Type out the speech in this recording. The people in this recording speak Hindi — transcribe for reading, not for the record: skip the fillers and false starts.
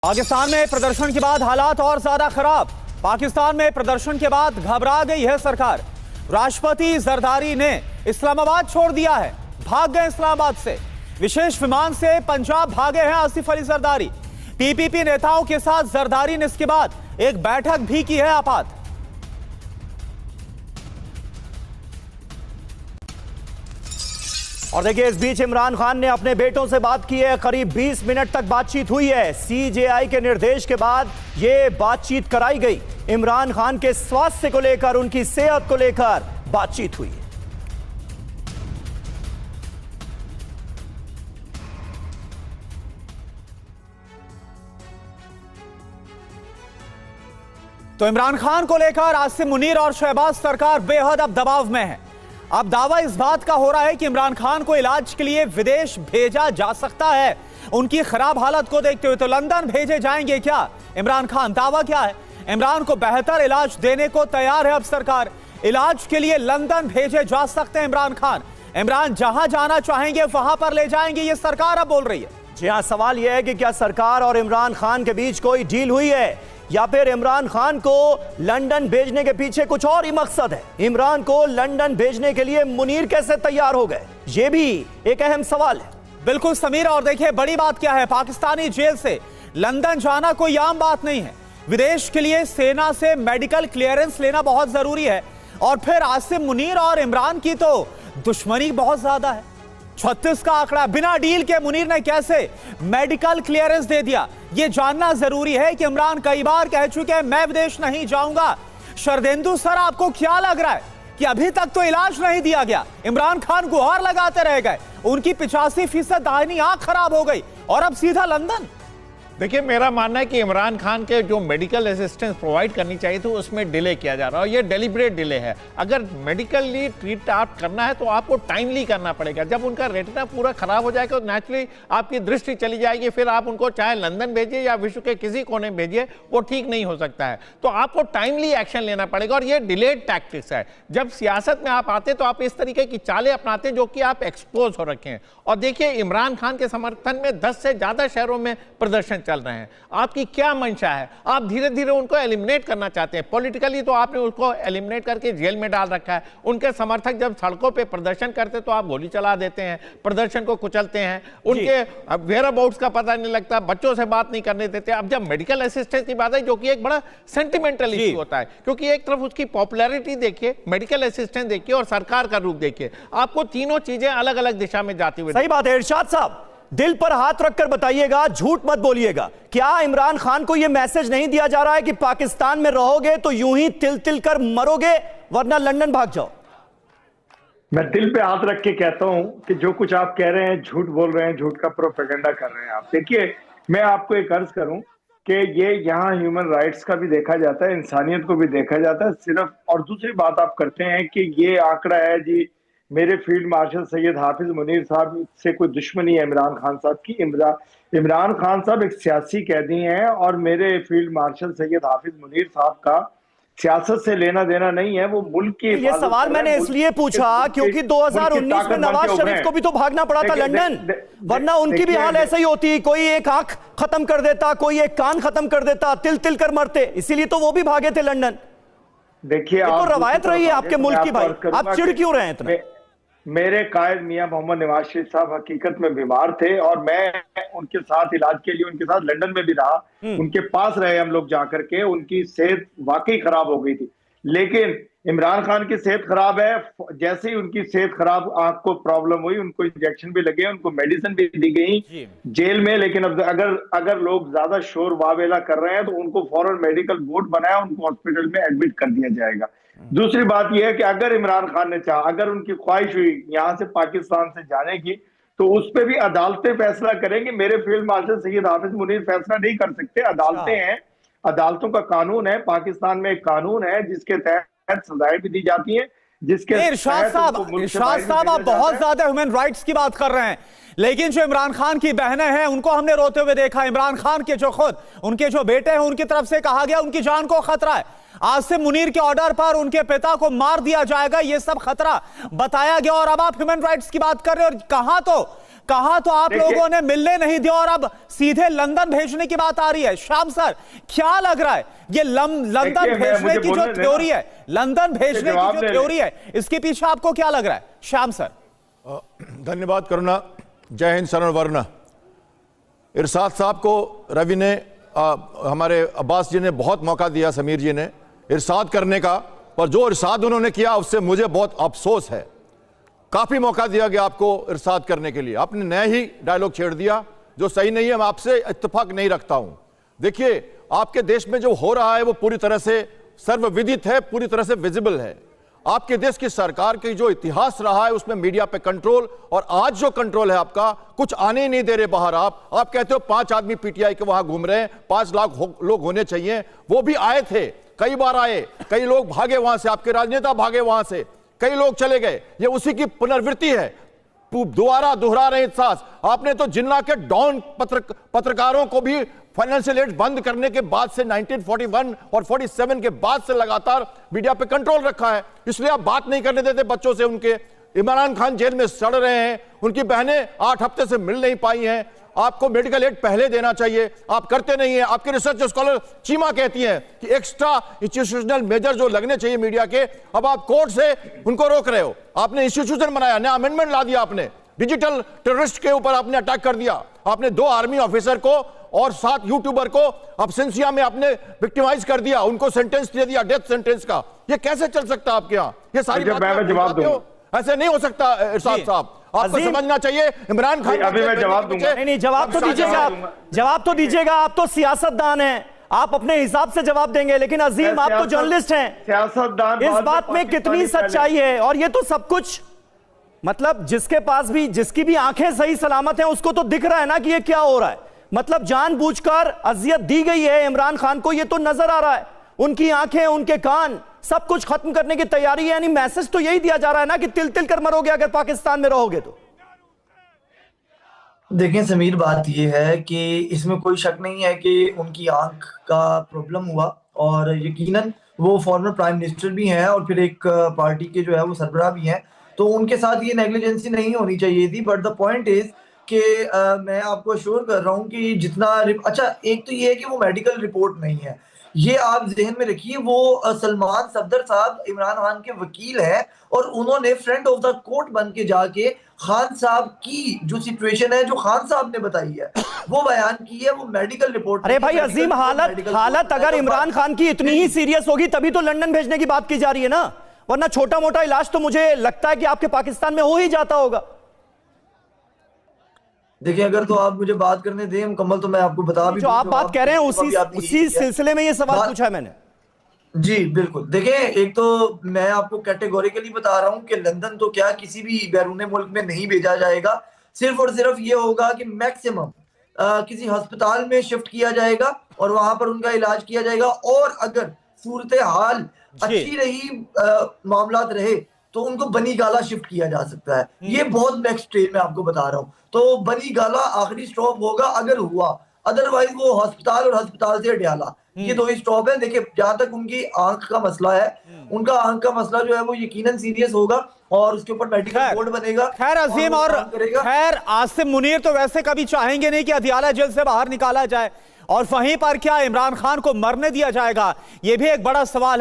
पाकिस्तान में प्रदर्शन के बाद हालात और ज्यादा खराब। पाकिस्तान में प्रदर्शन के बाद घबरा गई है सरकार। राष्ट्रपति जरदारी ने इस्लामाबाद छोड़ दिया है, भाग गए इस्लामाबाद से। विशेष विमान से पंजाब भागे हैं आसिफ अली जरदारी। पीपीपी नेताओं के साथ जरदारी ने इसके बाद एक बैठक भी की है आपात। और देखिए, इस बीच इमरान खान ने अपने बेटों से बात की है। करीब 20 मिनट तक बातचीत हुई है। सीजेआई के निर्देश के बाद यह बातचीत कराई गई। इमरान खान के स्वास्थ्य को लेकर, उनकी सेहत को लेकर बातचीत हुई है। तो इमरान खान को लेकर आसिम मुनीर और शहबाज सरकार बेहद अब दबाव में है। अब दावा इस बात का हो रहा है कि इमरान खान को इलाज के लिए विदेश भेजा जा सकता है। उनकी खराब हालत को देखते हुए तो लंदन भेजे जाएंगे क्या इमरान खान? दावा क्या है? इमरान को बेहतर इलाज देने को तैयार है अब सरकार। इलाज के लिए लंदन भेजे जा सकते हैं इमरान खान। इमरान जहां जाना चाहेंगे वहां पर ले जाएंगे, ये सरकार अब बोल रही है। जी हां, सवाल यह है कि क्या सरकार और इमरान खान के बीच कोई डील हुई है या फिर इमरान खान को लंदन भेजने के पीछे कुछ और ही मकसद है? इमरान को लंदन भेजने के लिए मुनीर कैसे तैयार हो गए, यह भी एक अहम सवाल है। बिल्कुल समीर, और देखिए बड़ी बात क्या है, पाकिस्तानी जेल से लंदन जाना कोई आम बात नहीं है। विदेश के लिए सेना से मेडिकल क्लियरेंस लेना बहुत जरूरी है। और फिर आसिम मुनीर और इमरान की तो दुश्मनी बहुत ज्यादा है। 36 का आंकड़ा, बिना डील के मुनीर ने कैसे मेडिकल क्लियरेंस दे दिया, यह जानना जरूरी है कि इमरान कई बार कह चुके हैं मैं विदेश नहीं जाऊंगा। शरदेंदु सर, आपको क्या लग रहा है कि अभी तक तो इलाज नहीं दिया गया? इमरान खान गुहार लगाते रह गए, उनकी 85% दाहिनी आंख खराब हो गई और अब सीधा लंदन। देखिए, मेरा मानना है कि इमरान खान के जो मेडिकल असिस्टेंस प्रोवाइड करनी चाहिए थी उसमें डिले किया जा रहा है और ये डेलिब्रेट डिले है। अगर मेडिकली ट्रीट आप करना है तो आपको टाइमली करना पड़ेगा। जब उनका रेटिना पूरा खराब हो जाएगा तो नेचुरली आपकी दृष्टि चली जाएगी। फिर आप उनको चाहे लंदन भेजिए या विश्व के किसी कोने में भेजिए, वो ठीक नहीं हो सकता है। तो आपको टाइमली एक्शन लेना पड़ेगा और ये डिलेड टैक्टिक्स है। जब सियासत में आप आते तो आप इस तरीके की चालें अपनाते जो कि आप एक्सपोज हो रखे हैं। और देखिए, इमरान खान के समर्थन में 10 से ज्यादा शहरों में प्रदर्शन चल रहे हैं। आपकी क्या मंशा है? आप धीरे धीरे उनको एलिमिनेट करना चाहते हैं। पॉलिटिकली तो आपने उसको एलिमिनेट करके जेल में डाल रखा है। उनके समर्थक जब सड़कों पे प्रदर्शन करते तो आप गोली चला देते हैं, प्रदर्शन को कुचलते हैं, उनके वेयर अबाउट्स का पता नहीं लगता, बच्चों से बात नहीं करने देते। अब जब मेडिकल असिस्टेंस की बात है, जो कि एक बड़ा सेंटिमेंटल इशू होता है, क्योंकि एक तरफ उसकी पॉपुलैरिटी देखिए, मेडिकल असिस्टेंस देखिए और सरकार का रूप देखिए, आपको तीनों चीजें अलग अलग दिशा में जाती हुई। सही बात है इरशाद साहब, दिल पर हाथ रखकर बताइएगा, झूठ मत बोलिएगा। क्या इमरान खान को यह मैसेज नहीं दिया जा रहा है कि पाकिस्तान में रहोगे तो यूं ही तिल तिल कर मरोगे, वरना लंदन भाग जाओ? मैं दिल पे हाथ रख के कहता हूं कि जो कुछ आप कह रहे हैं झूठ बोल रहे हैं, झूठ का प्रोपेगेंडा कर रहे हैं आप। देखिए, मैं आपको एक अर्ज करूं कि ये यहाँ ह्यूमन राइट्स का भी देखा जाता है, इंसानियत को भी देखा जाता है सिर्फ। और दूसरी बात आप करते हैं कि ये आंकड़ा है जी, मेरे फील्ड मार्शल सैयद हाफिज मुनीर साहब से कोई दुश्मनी है इमरान खान साहब की। इमरान खान साहब एक सियासी कैदी हैं और मेरे फील्ड मार्शल सैयद हाफिज मुनीर साहब का सियासत से लेना देना नहीं है। वो मुल्क की, ये सवाल मैंने इसलिए पूछा क्योंकि 2019 में नवाज शरीफ को भी तो भागना पड़ा था लंदन, वरना उनकी भी हाल ऐसा ही होती। कोई एक आंख खत्म कर देता, कोई एक कान खत्म कर देता, तिल तिल कर मरते, इसीलिए तो वो भी भागे थे लंदन। देखिए, तो रवायत रही है आपके मुल्क की भाई, आप चिढ़ क्यों रहे हैं इतना? मेरे कायद मियां मोहम्मद नवाज शरीफ साहब हकीकत में बीमार थे और मैं उनके साथ इलाज के लिए उनके साथ लंदन में भी रहा, उनके पास रहे हम लोग जाकर के। उनकी सेहत वाकई खराब हो गई थी, लेकिन इमरान खान की सेहत खराब है। जैसे ही उनकी सेहत खराब, आंख को प्रॉब्लम हुई, उनको इंजेक्शन भी लगे, उनको मेडिसिन भी दी गई जेल में। लेकिन अब अगर लोग ज्यादा शोर वावेला कर रहे हैं तो उनको फौरन मेडिकल बोर्ड बनाया, उनको हॉस्पिटल में एडमिट कर दिया जाएगा। दूसरी बात यह है कि अगर इमरान खान ने चाहा, अगर उनकी ख्वाहिश हुई यहां से पाकिस्तान से जाने की, तो उस पर भी अदालतें फैसला करेंगी। मेरे फील्ड मार्शल सैयद हाफिज मुनीर फैसला नहीं कर सकते, अदालतें हैं, अदालतों का कानून है। पाकिस्तान में एक कानून है जिसके तहत सजाएं भी दी जाती है, जिसके इरशाद साहब आप बहुत ज्यादा ह्यूमन राइट्स की बात कर रहे हैं, लेकिन जो इमरान खान की बहनें हैं उनको हमने रोते हुए देखा। इमरान खान के जो खुद उनके जो बेटे हैं उनकी तरफ से कहा गया उनकी जान को खतरा है। आसिम मुनीर के ऑर्डर पर उनके पिता को मार दिया जाएगा, यह सब खतरा बताया गया। और अब आप ह्यूमन राइट्स की बात कर रहे हैं और कहां तो कहा तो आप देखिए- लोगों ने मिलने नहीं दिया और अब सीधे लंदन भेजने की बात आ रही है। श्याम सर, क्या लग रहा है ये लंदन देखिए, भेजने मुझे की जो बोलने देना। थ्योरी है, लंदन भेजने की जवाब जो दे थ्योरी है, इसके पीछे आपको क्या लग रहा है श्याम सर? धन्यवाद करुणा। जय हिंद, शरण वर्ण। इरशाद साहब को रवि ने हमारे अब्बास जी ने बहुत मौका दिया, समीर जी ने इरशाद करने का, पर जो इरशाद उन्होंने किया उससे मुझे बहुत अफसोस है। काफी मौका दिया गया आपको इरशाद करने के लिए, आपने नया ही डायलॉग छेड़ दिया जो सही नहीं है। मैं आपसे इत्तेफाक नहीं रखता हूं। देखिए, आपके देश में जो हो रहा है वो पूरी तरह से सर्वविदित है, पूरी तरह से विजिबल है। आपके देश की सरकार की जो इतिहास रहा है उसमें मीडिया पे कंट्रोल, और आज जो कंट्रोल है आपका, कुछ आने ही नहीं दे रहे बाहर। आप कहते हो 5 आदमी पीटीआई के वहां घूम रहे हैं, 5 लाख लोग होने चाहिए। वो भी आए थे, कई बार आए, कई लोग भागे वहां से, आपके राजनेता भागे वहां से, कई लोग चले गए। ये उसी की पुनर्वृत्ति है, दोबारा दोहरा रहे एहसास। आपने तो जिन्ना के डॉन पत्रकारों को भी फाइनेंशियल एड बंद करने के बाद से 1941 और 47 के बाद से लगातार मीडिया पे कंट्रोल रखा है, इसलिए आप बात नहीं करने देते बच्चों से। उनके इमरान खान जेल में सड़ रहे हैं, उनकी बहनें 8 हफ्ते से मिल नहीं पाई हैं। आपको मेडिकल एड पहले देना चाहिए, आप करते नहीं है। आपके रिसर्च स्कॉलर चीमा कहती हैं कि एक्स्ट्रा इंस्टीट्यूशनल मेजर जो लगने चाहिए मीडिया के, अब आप कोर्ट से उनको रोक रहे हो। आपने इंस्टीट्यूशन बनाया, नया अमेंडमेंट ला दिया, आपने डिजिटल टेररिस्ट के ऊपर आपने अटैक कर दिया। आपने 2 आर्मी ऑफिसर को और 7 यूट्यूबर को अब्सेंसिया में आपने विक्टिमाइज कर दिया, उनको सेंटेंस दे दिया, डेथ सेंटेंस का। ये कैसे चल सकता है आपके यहाँ? ये सारी मैं जवाब दूंगा। ऐसे नहीं हो सकता इरशाद साहब, आपको समझना चाहिए। इमरान खान अभी मैं जवाब दूंगा। नहीं, जवाब तो दीजिएगा, जवाब तो दीजिएगा। आप तो सियासतदान हैं, आप अपने हिसाब से जवाब देंगे, लेकिन अजीम आप तो जर्नलिस्ट हैं। सियासतदान इस बात में कितनी सच्चाई है? और ये तो सब कुछ, मतलब जिसके पास भी, जिसकी भी आंखें सही सलामत हैं, उसको तो दिख रहा है ना कि ये क्या हो रहा है। मतलब जानबूझकर अजियत दी गई है इमरान खान को, ये तो नजर आ रहा है। उनकी आंखें, उनके कान, सब कुछ खत्म करने की तैयारी है। यानी मैसेज तो यही दिया जा रहा है ना कि तिल तिल कर मरोगे अगर पाकिस्तान में रहोगे तो। देखें समीर, बात यह है कि इसमें कोई शक नहीं है कि उनकी आंख का प्रॉब्लम हुआ, और यकीनन वो फॉर्मर प्राइम मिनिस्टर भी हैं और फिर एक पार्टी के जो है वो सरबराह भी हैं, तो उनके साथ ये नेग्लिजेंसी नहीं होनी चाहिए थी। बट द पॉइंट इज कि मैं आपको अश्योर कर रहा हूँ कि जितना अच्छा, एक तो ये है कि वो मेडिकल रिपोर्ट नहीं है, ये आप जहन में रखिए। वो सलमान सफदर साहब इमरान खान के वकील हैं, और उन्होंने फ्रेंड ऑफ द कोर्ट बन के जाके खान साहब की जो सिचुएशन है, जो खान साहब ने बताई है, वो बयान की है, वो मेडिकल रिपोर्ट। अरे भाई अजीम, हालत अगर इमरान खान की इतनी ही सीरियस होगी तभी तो लंदन भेजने की बात की जा रही है ना, वरना छोटा मोटा इलाज तो मुझे लगता है कि आपके पाकिस्तान में हो ही जाता होगा। देखिए, अगर तो आप मुझे बात करने दें मुकम्मल, तो मैं आपको बता भी जो आप बात कह रहे हैं उसी सिलसिले में ये सवाल पूछा है मैंने। जी बिल्कुल। देखें, एक तो मैं आपको कैटेगोरिकली बता रहा हूं कि लंदन तो क्या किसी भी बैरून मुल्क में नहीं भेजा जाएगा। सिर्फ और सिर्फ ये होगा कि मैक्सिमम किसी अस्पताल में शिफ्ट किया जाएगा और वहां पर उनका इलाज किया जाएगा, और अगर सूरत हाल अच्छी रही, मामलात रहे, तो उनको बनी गाला शिफ्ट किया जा सकता है। ये बहुत नेक्स्ट स्टेज में आपको बता रहा हूँ। तो बनी गाला आखिरी स्टॉप होगा अगर हुआ, अदरवाइज वो अस्पताल और अस्पताल से डयाला, ये 2 ही स्टॉप है। देखिए, जहां तक उनकी आंख का मसला है, उनका आंख का मसला जो है वो यकीनन सीरियस होगा और उसके ऊपर मेडिकल बोर्ड बनेगा। खैर अजीम, और खैर आसिम मुनीर तो वैसे कभी चाहेंगे नहीं कि अदियाला जेल से बाहर निकाला जाए, और वहीं पर क्या इमरान खान को मरने दिया जाएगा, यह भी एक बड़ा सवाल है।